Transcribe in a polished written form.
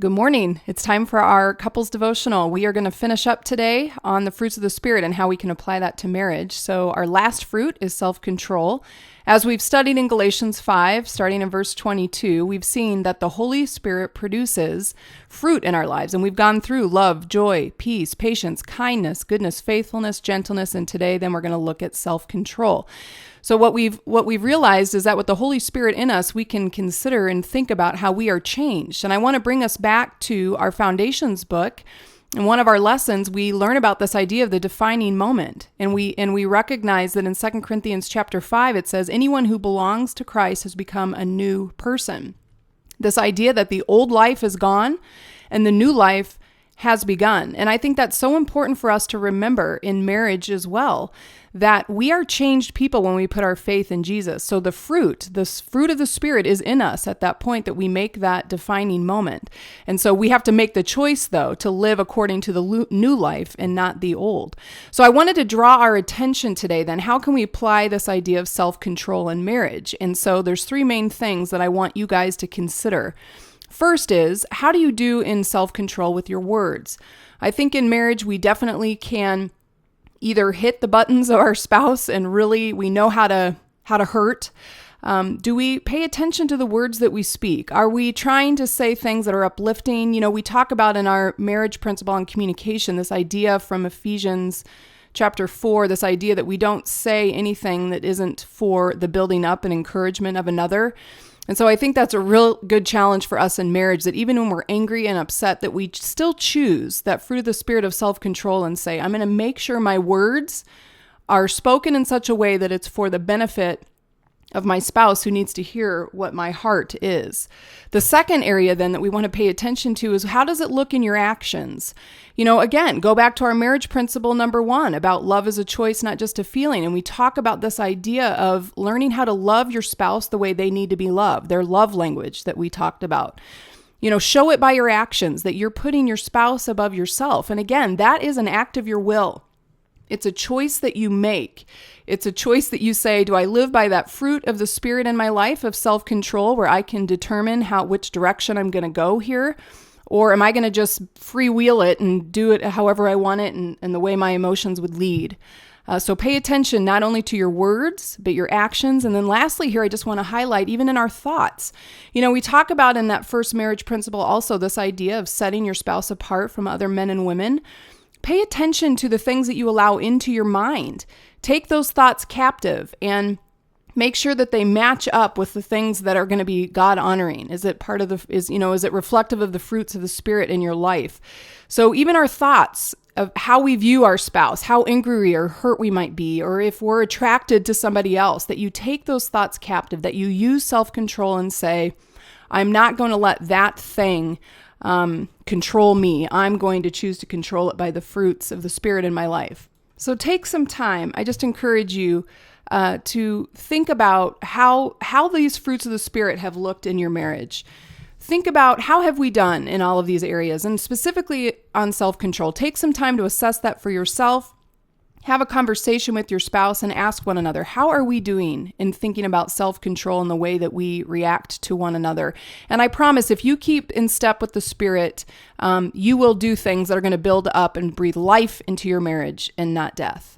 Good morning. It's time for our couples devotional. We are going to finish up today on the fruits of the Spirit and how we can apply that to marriage. So our last fruit is self-control. As we've studied in Galatians 5, starting in verse 22, we've seen that the Holy Spirit produces fruit in our lives. And we've gone through love, joy, peace, patience, kindness, goodness, faithfulness, gentleness, and today then we're going to look at self-control. So what we've realized is that with the Holy Spirit in us, we can consider and think about how we are changed. And I want to bring us back to our Foundations book. In one of our lessons, we learn about this idea of the defining moment. And we recognize that in 2 Corinthians chapter 5, it says, anyone who belongs to Christ has become a new person. This idea that the old life is gone and the new life has begun. And I think that's so important for us to remember in marriage as well, that we are changed people when we put our faith in Jesus. So the fruit of the Spirit is in us at that point that we make that defining moment. And so we have to make the choice, though, to live according to the new life and not the old. So I wanted to draw our attention today, then, how can we apply this idea of self-control in marriage? And so there's three main things that I want you guys to consider. First is, how do you do in self-control with your words? I think in marriage, we definitely can either hit the buttons of our spouse and really we know how to hurt. Do we pay attention to the words that we speak? Are we trying to say things that are uplifting? You know, we talk about in our marriage principle on communication, this idea from Ephesians chapter 4, this idea that we don't say anything that isn't for the building up and encouragement of another. And so I think that's a real good challenge for us in marriage, that even when we're angry and upset, that we still choose that fruit of the Spirit of self-control and say, I'm going to make sure my words are spoken in such a way that it's for the benefit of my spouse who needs to hear what my heart is. The second area then that we want to pay attention to is, how does it look in your actions? You know, again, go back to our marriage principle number 1 about love is a choice, not just a feeling. And we talk about this idea of learning how to love your spouse the way they need to be loved, their love language that we talked about. You know, show it by your actions that you're putting your spouse above yourself. And again, that is an act of your will. It's a choice that you make. It's a choice that you say, do I live by that fruit of the Spirit in my life of self-control where I can determine which direction I'm going to go here? Or am I going to just freewheel it and do it however I want it and the way my emotions would lead? So pay attention not only to your words, but your actions. And then lastly here, I just want to highlight even in our thoughts. You know, we talk about in that first marriage principle also this idea of setting your spouse apart from other men and women. Pay attention to the things that you allow into your mind. Take those thoughts captive and make sure that they match up with the things that are going to be God-honoring. Is it reflective of the fruits of the Spirit in your life? So even our thoughts of how we view our spouse, how angry or hurt we might be, or if we're attracted to somebody else, that you take those thoughts captive, that you use self-control and say, I'm not going to let that thing control me. I'm going to choose to control it by the fruits of the Spirit in my life. So take some time. I just encourage you to think about how these fruits of the Spirit have looked in your marriage. Think about how have we done in all of these areas, and specifically on self-control. Take some time to assess that for yourself. Have a conversation with your spouse and ask one another, how are we doing in thinking about self-control and the way that we react to one another? And I promise if you keep in step with the Spirit, you will do things that are going to build up and breathe life into your marriage and not death.